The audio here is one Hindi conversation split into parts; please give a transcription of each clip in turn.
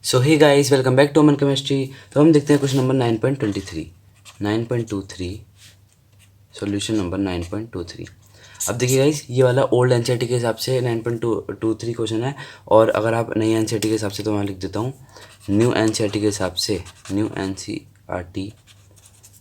So hey guys, welcome back to Aman chemistry. तो हम देखते हैं क्वेश्चन नंबर 9.23। 9.23 solution number 9.23। अब देखिए गाइस, ये वाला ओल्ड एनसीईआरटी के हिसाब से 9.23 क्वेश्चन है। और अगर आप नई एनसीईआरटी के हिसाब से, तो मैं लिख देता हूँ न्यू एनसीईआरटी के हिसाब से। न्यू एनसीईआरटी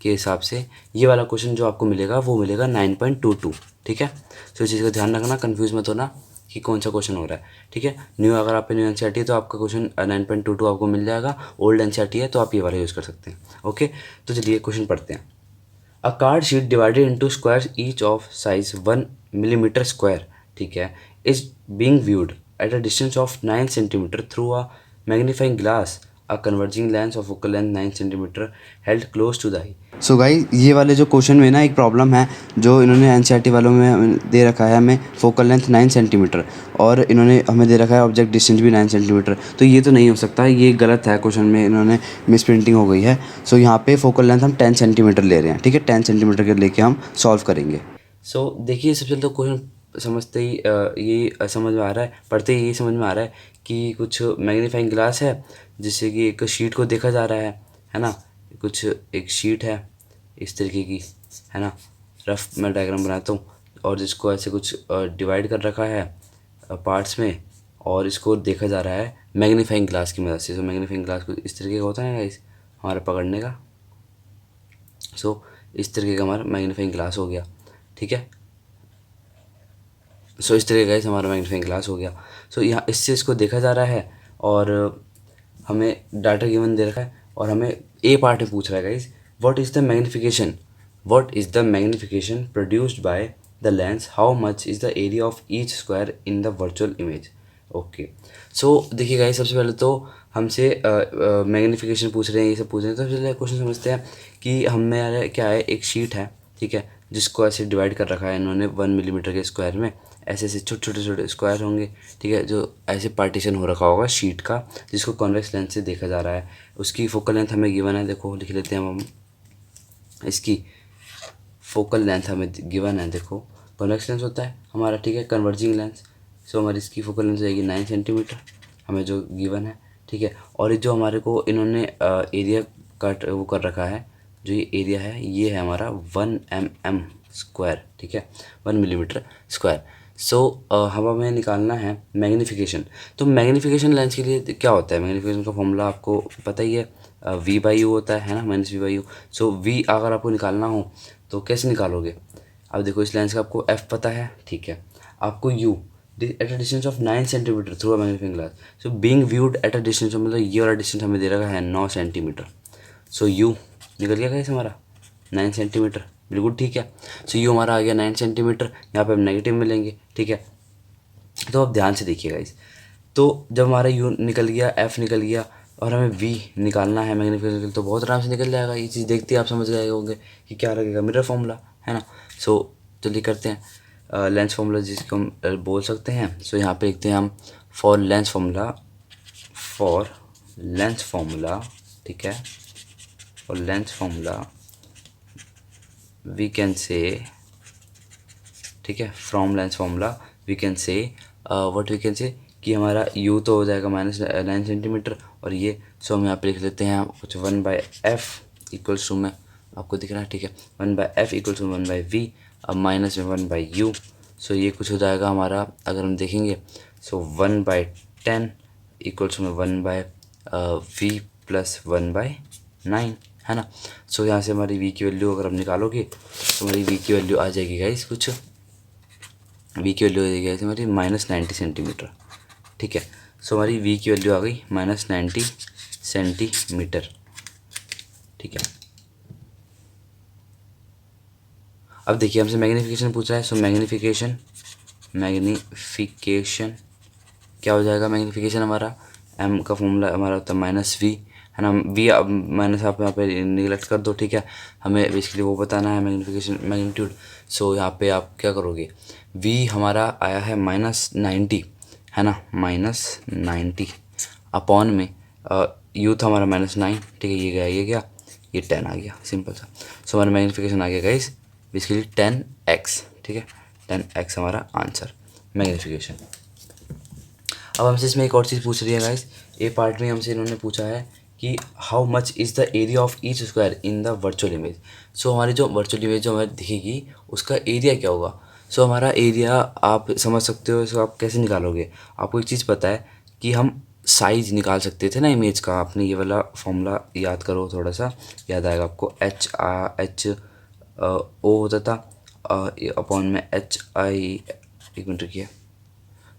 के हिसाब से ये वाला क्वेश्चन जो आपको मिलेगा वो मिलेगा 9.22। ठीक है, तो इस चीज़ का ध्यान रखना, कंफ्यूज मत होना कि कौन सा क्वेश्चन हो रहा है। ठीक है, न्यू अगर आप पे न्यू एनसीईआरटी है तो आपका क्वेश्चन 9.22 आपको मिल जाएगा। ओल्ड एनसीईआरटी है तो आप ये वाला यूज़ कर सकते हैं। ओके, तो चलिए क्वेश्चन पढ़ते हैं। A card sheet divided into square each of size 1 millimetre square, ठीक है, is being viewed at a distance of 9 centimetre through a magnifying glass. A converging lens of focal length 9 centimetre held close to the eye. So guys, ये वाले जो क्वेश्चन में ना एक प्रॉब्लम है जो इन्होंने एनसीईआरटी वालों में दे रखा है हमें। फोकल लेंथ 9 सेंटीमीटर और इन्होंने हमें दे रखा है ऑब्जेक्ट डिस्टेंस भी 9 सेंटीमीटर। तो ये तो नहीं हो सकता, ये गलत है, क्वेश्चन में इन्होंने मिस प्रिंटिंग हो गई है। सो यहाँ पे फोकल लेंथ हम 10 सेंटीमीटर ले रहे हैं। ठीक है, 10 सेंटीमीटर के लेके हम सॉल्व करेंगे। सो देखिए, सबसे पहले तो क्वेश्चन समझते ही ये समझ में आ रहा है, पढ़ते ही ये समझ में आ रहा है कि कुछ मैग्नीफाइंग ग्लास है जिससे कि एक शीट को देखा जा रहा है ना। कुछ एक शीट है इस तरीके की, है ना। रफ मैं डायग्राम बनाता हूँ, और जिसको ऐसे कुछ डिवाइड कर रखा है पार्ट्स में, और इसको देखा जा रहा है मैग्नीफाइंग ग्लास की मदद से। तो मैग्नीफाइंग ग्लास को इस तरीके का होता है गाइस हमारा पकड़ने का। सो इस तरीके का हमारा मैग्नीफाइंग ग्लास हो गया। ठीक है, सो इस तरीके का हमारा मैग्नीफाइंग ग्लास हो गया। सो यहाँ इससे इसको देखा जा रहा है, और हमें डाटा गिवन दे रखा है, और हमें ए पार्ट में पूछ रहा है guys, what is the magnification produced by the lens, how much is the area of each square in the virtual image. Okay, so देखिए गाइस, सबसे पहले तो हमसे मैग्निफिकेशन पूछ रहे हैं, ये सब पूछ रहे हैं। तो सबसे पहले क्वेश्चन समझते हैं कि हमें क्या है, एक शीट है, ठीक है, जिसको ऐसे डिवाइड कर रखा है इन्होंने 1 मिलीमीटर के स्क्वायर में। ऐसे ऐसे छोटे छोटे स्क्वायर होंगे, ठीक है, जो ऐसे पार्टीशन हो रखा होगा शीट का, जिसको कॉन्वेक्स लेंस से देखा जा रहा है। उसकी फोकल लेंथ हमें गिवन है, देखो लिख लेते हैं हम इसकी फोकल लेंथ हमें गिवन है। देखो, कॉन्वेक्स लेंस होता है हमारा, ठीक है, कन्वर्जिंग लेंस। सो हमारी इसकी फोकल लेंथ हो जाएगी 9 सेंटीमीटर, हमें जो गिवन है। ठीक है, और ये जो हमारे को इन्होंने एरिया कट वो कर रखा है, जो ये एरिया है ये है हमारा 1 mm स्क्वायर। ठीक है, 1 मिलीमीटर स्क्वायर। सो हमें निकालना है मैग्नीफिकेशन। तो मैग्नीफिकेशन लेंस के लिए क्या होता है, मैग्नीफिकेशन का फॉर्मूला आपको पता ही है, V/U होता है ना, -V/U। सो V अगर आपको निकालना हो तो कैसे निकालोगे। अब देखो, इस लेंस का आपको F पता है, ठीक है, आपको U eight a distance of 9 centimetre through a magnifying glass. So being viewed at a distance, मतलब ये वाला डिस्टेंस हमें दे रखा है 9 सेंटीमीटर। सो U निकल गया कैसे हमारा 9 सेंटीमीटर, बिल्कुल ठीक है। सो U हमारा आ गया 9 सेंटीमीटर, यहाँ पे हम नेगेटिव में लेंगे। ठीक है, तो अब ध्यान से देखिएगा इस, तो जब हमारा U निकल गया, F निकल गया, और हमें V निकालना है मैग्नीफिकेशन, तो बहुत आराम से निकल जाएगा। ये चीज़ देखते ही आप समझ गए होंगे कि क्या लगेगा, मिरर फॉर्मूला, है ना। सो चलिए करते हैं लेंस फार्मूला, जिसको हम बोल सकते हैं। सो यहाँ पे लिखते हैं हम फॉर लेंस फार्मूला, ठीक है, for lens formula we can say, ठीक है, from lens formula we can say what we can say, कि हमारा U तो हो जाएगा -9 सेंटीमीटर, और ये, सो हम यहाँ पे लिख लेते हैं कुछ 1/f इक्वल्स टू में, आपको दिख रहा है, ठीक है, 1/f इक्वल्स टू 1/v, अब माइनस में 1/u। सो ये कुछ हो जाएगा हमारा, अगर हम देखेंगे, सो 1/10 इक्वल्स में 1/v प्लस 1/9, है ना। सो यहाँ से हमारी V की वैल्यू अगर हम निकालोगे तो हमारी V की वैल्यू आ जाएगी गाइस, कुछ V की वैल्यू आ जाएगी गाइस हमारी -90 सेंटीमीटर। ठीक है, सो हमारी V की वैल्यू आ गई -90 सेंटीमीटर। ठीक है, अब देखिए हमसे मैग्नीफिकेशन पूछ रहा है। सो मैग्नीफिकेशन क्या हो जाएगा, मैग्नीफिकेशन हमारा M का फॉर्मूला हमारा होता है -V, है ना। V अब माइनस आप यहाँ पे निगलेक्ट कर दो, ठीक है, हमें बेसिकली वो बताना है मैग्नीफिकेशन मैग्नीट्यूड। सो यहाँ पे आप क्या करोगे, V हमारा आया है -90, है ना, -90 अपॉन में U था हमारा -9, ठीक है, ये गया ये 10 आ गया, सिंपल सा। सो हमारा मैग्नीफिकेशन आ गया गाइस बेसिकली 10x, ठीक है, 10x हमारा आंसर मैग्नीफिकेशन। अब हमसे इसमें एक और चीज़ पूछ रही है गाइस, ए पार्ट में हमसे इन्होंने पूछा है कि how much is the area of each square in the virtual image. So हमारी जो वर्चुअल इमेज जो हमें दिखेगी उसका एरिया क्या होगा। सो हमारा एरिया आप समझ सकते हो, इसको आप कैसे निकालोगे। आपको एक चीज़ पता है कि हम साइज निकाल सकते थे ना इमेज का, आपने ये वाला फॉर्मूला याद करो, थोड़ा सा याद आएगा आपको। एच ओ होता था अपॉन में एच आई, एक मिनट रखिए,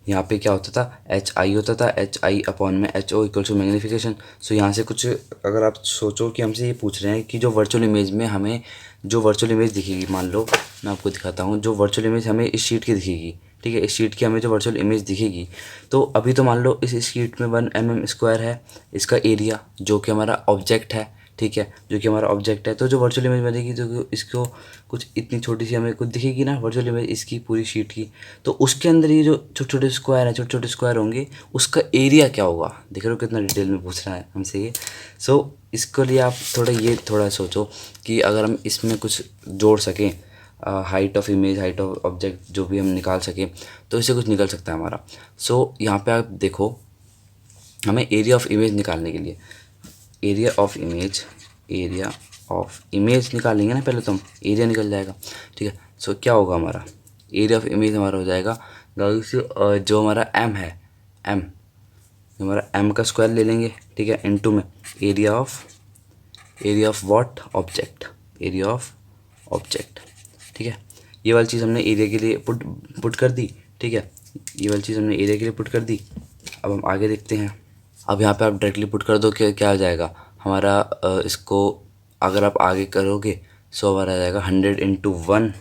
यहाँ पे क्या होता था, एच आई होता था, एच आई अपॉन में H O equal to magnification. So यहाँ से कुछ अगर आप सोचो कि हमसे ये पूछ रहे हैं कि जो वर्चुअल इमेज में हमें जो वर्चुअल इमेज दिखेगी, मान लो मैं आपको दिखाता हूँ, जो वर्चुअल इमेज हमें इस शीट की दिखेगी, ठीक है, इस शीट की हमें जो वर्चुअल इमेज दिखेगी, तो अभी तो मान लो इस शीट में 1 mm² है इसका एरिया, जो कि हमारा ऑब्जेक्ट है, ठीक है, जो कि हमारा ऑब्जेक्ट है। तो जो वर्चुअल इमेज बनेगी, जो इसको कुछ इतनी छोटी सी हमें कुछ दिखेगी ना वर्चुअल इमेज इसकी पूरी शीट की, तो उसके अंदर ये जो छोटे छोटे स्क्वायर हैं, छोटे छोटे स्क्वायर होंगे, उसका एरिया क्या होगा। देख रहे हो कितना डिटेल में पूछ रहा है हमसे ये। सो इसके लिए आप थोड़ा सोचो कि अगर हम इसमें कुछ जोड़ सकें, height of image, height of object जो भी हम निकाल सकें, तो इससे कुछ निकल सकता है हमारा। सो यहाँ पे आप देखो, हमें एरिया ऑफ इमेज निकालने के लिए एरिया ऑफ इमेज निकालेंगे ना, पहले तो हम एरिया निकल जाएगा, ठीक है। सो क्या होगा हमारा एरिया ऑफ इमेज हमारा हो जाएगा गाइस, जो हमारा एम है, एम हमारा एम का स्क्वायर ले लेंगे, ठीक है, इनटू में एरिया ऑफ व्हाट, ऑब्जेक्ट, ठीक है। ये वाली चीज़ हमने एरिया के लिए पुट कर दी, ठीक है, ये वाली चीज़ हमने एरिया के लिए पुट कर दी। अब हम आगे देखते हैं। अब यहाँ पे आप डायरेक्टली पुट कर दो कि क्या आ जाएगा हमारा, इसको अगर आप आगे करोगे सो हमारा आ जाएगा 100 × 1,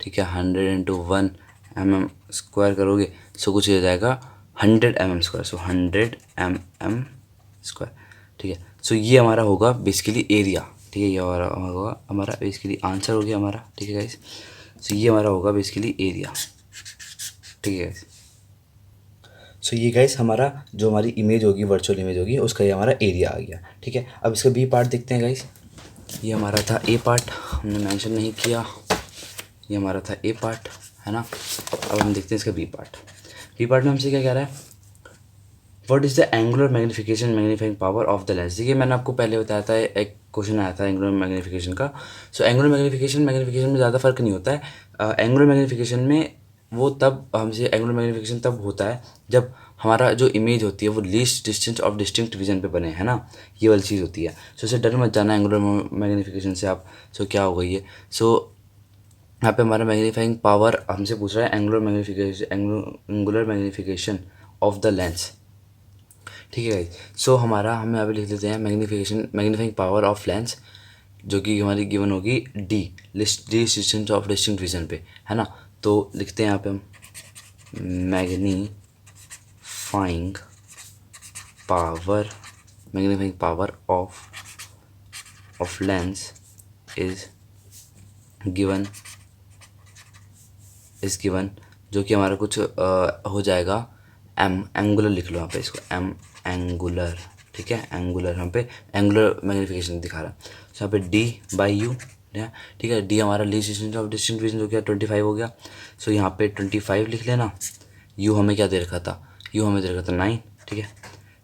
ठीक है, 100 × 1 mm² करोगे सो कुछ हो जाएगा 100 mm², सो 100 mm², ठीक है। सो ये हमारा होगा बेसिकली एरिया, ठीक है, ये होगा हमारा बेसिकली आंसर हो गया हमारा, ठीक है गाइस। सो ये हमारा होगा बेसिकली एरिया, ठीक है गाइस। सो ये गाइस हमारा जो हमारी इमेज होगी, वर्चुअल इमेज होगी, उसका ये हमारा एरिया आ गया, ठीक है। अब इसका बी पार्ट देखते हैं गाइस। ये हमारा था ए पार्ट, हमने मेंशन नहीं किया, ये हमारा था ए पार्ट, है ना। अब हम देखते हैं इसका बी पार्ट। बी पार्ट में हमसे क्या कह रहा है, what is the angular magnifying power of the lens. देखिए मैंने आपको पहले बताया था, एक क्वेश्चन आया था एंगुलर मैग्नीफिकेशन का। सो एंगुलर मैग्नीफिकेशन में ज़्यादा फर्क नहीं होता है। एंगुलर मैग्नीफिकेशन में वो तब हमसे एंगुलर मैग्नीफिकेशन तब होता है जब हमारा जो इमेज होती है वो least distance of distinct vision पे बने, है ना, ये वाली चीज़ होती है। सो इससे डर मत जाना एंगुलर मैग्नीफिकेशन से आप। सो क्या हो गई है, सो यहाँ पे हमारा मैग्नीफाइंग पावर हमसे पूछ रहा है angular magnification of the lens, ठीक है गाइस। सो हमारा हम यहाँ पे लिख लेते हैं मैग्नीफाइंग पावर ऑफ लेंस, जो कि हमारी गिवन होगी D distance of distinct vision पे, है ना। तो लिखते हैं यहाँ पे हम magnifying power of lens is given जो कि हमारा कुछ हो जाएगा एम, एंगुलर लिख लो यहाँ पे इसको, एम एंगुलर, ठीक है, एंगुलर यहाँ पे एंगुलर मैग्नीफिकेशन दिखा रहा है। सो यहाँ पे D/U, ठीक है, डी हमारा least distance of distinct vision हो गया, 25 हो गया। सो यहाँ पे 25 लिख लेना। यू हमें क्या दे रखा था, यू हमें दे रखा था 9, ठीक है।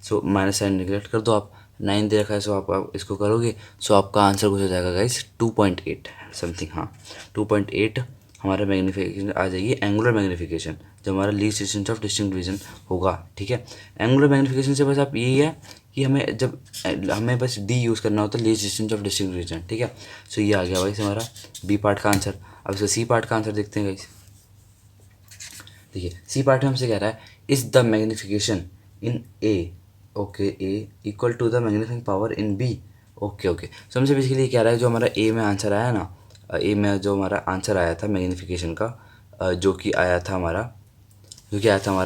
सो माइनस साइन निगलेक्ट कर दो आप, 9 दे रखा है, सो आप इसको करोगे सो आपका आंसर कुछ हो जाएगा गाइस 2.8 समथिंग, हाँ 2.8 हमारा मैग्नीफिकेशन आ जाएगी एंगुलर मैग्नीफिकेशन, जो हमारा least distance of distinct vision होगा, ठीक है। एंगुलर मैग्नीफिकेशन से बस आप यही है कि हमें बस डी यूज़ करना होता है, least distance of distinct vision, ठीक है। सो ये आ गया भाई हमारा बी पार्ट का आंसर। अब इसका सी पार्ट का आंसर देखते हैं गाइस। देखिए सी पार्ट में हमसे कह रहा है is the magnification in A, okay, A equal to the magnifying power in B, okay. So हमसे बेसिकली क्या रहा है, जो हमारा ए में आंसर आया ना, ए में जो हमारा आंसर आया था मैग्नीफिकेशन का, जो कि आया था हमारा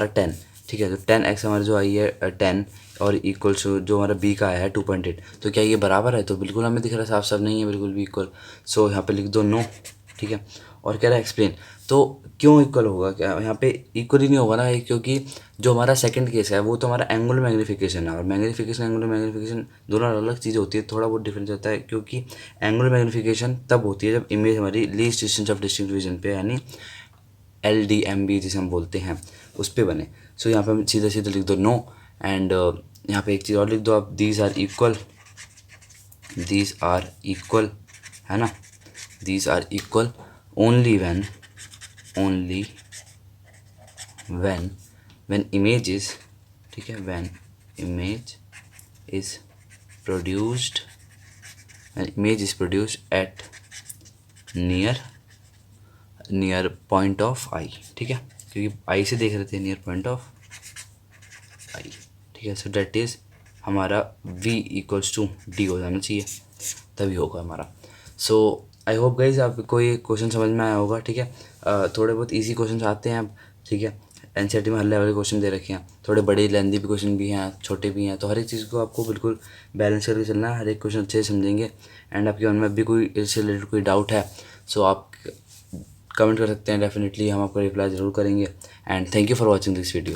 10, ठीक है। तो 10x हमारी जो आई है 10 और इक्वल्स जो हमारा बी का आया है 2.8, तो क्या ये बराबर है, तो बिल्कुल हमें दिख रहा है साफ साफ नहीं है बिल्कुल भी इक्वल। सो यहाँ पे लिख दो नो, ठीक है। और कह रहा है एक्सप्लेन, तो क्यों इक्वल होगा, क्या यहाँ पे इक्वल ही नहीं होगा ना, क्योंकि जो हमारा सेकंड केस है वो तो हमारा एंगुलर मैग्नीफिकेशन है, और एंगुलर मैग्नीफिकेशन दोनों अलग अलग चीज़ें होती है, थोड़ा बहुत डिफरेंस होता है, क्योंकि एंगुलर मैग्नीफिकेशन तब होती है जब इमेज हमारी least distance of distinct vision पे, यानी LDMB जिसे हम बोलते हैं, उस पर बने। सो यहाँ पे हम सीधा सीधा लिख दो नो। एंड यहाँ पे एक चीज़ और लिख दो आप, दीज आर इक्वल, है ना, these are equal only when image is, ठीक है, when image is produced at near point of eye, ठीक है, क्योंकि आई से देख रहे थे, नियर पॉइंट ऑफ आई, ठीक है। सो डेट इज़ हमारा v इक्वल्स टू डी हो जाना चाहिए, तभी होगा हमारा। सो आई होप गाइज आपको ये क्वेश्चन समझ में आया होगा, ठीक है। थोड़े बहुत इजी क्वेश्चन आते हैं अब, ठीक है। एनसीईआरटी में हर लेवल के क्वेश्चन दे रखे हैं, थोड़े बड़े लेंदी भी क्वेश्चन भी हैं, छोटे भी हैं, तो हर एक चीज़ को आपको बिल्कुल बैलेंस करके चलना है, हर एक क्वेश्चन अच्छे से समझेंगे। एंड आपके मन में भी कोई इससे रिलेटेड कोई डाउट है, सो आप कमेंट कर सकते हैं, डेफिनेटली हम आपका रिप्लाई ज़रूर करेंगे। And thank you for watching this video.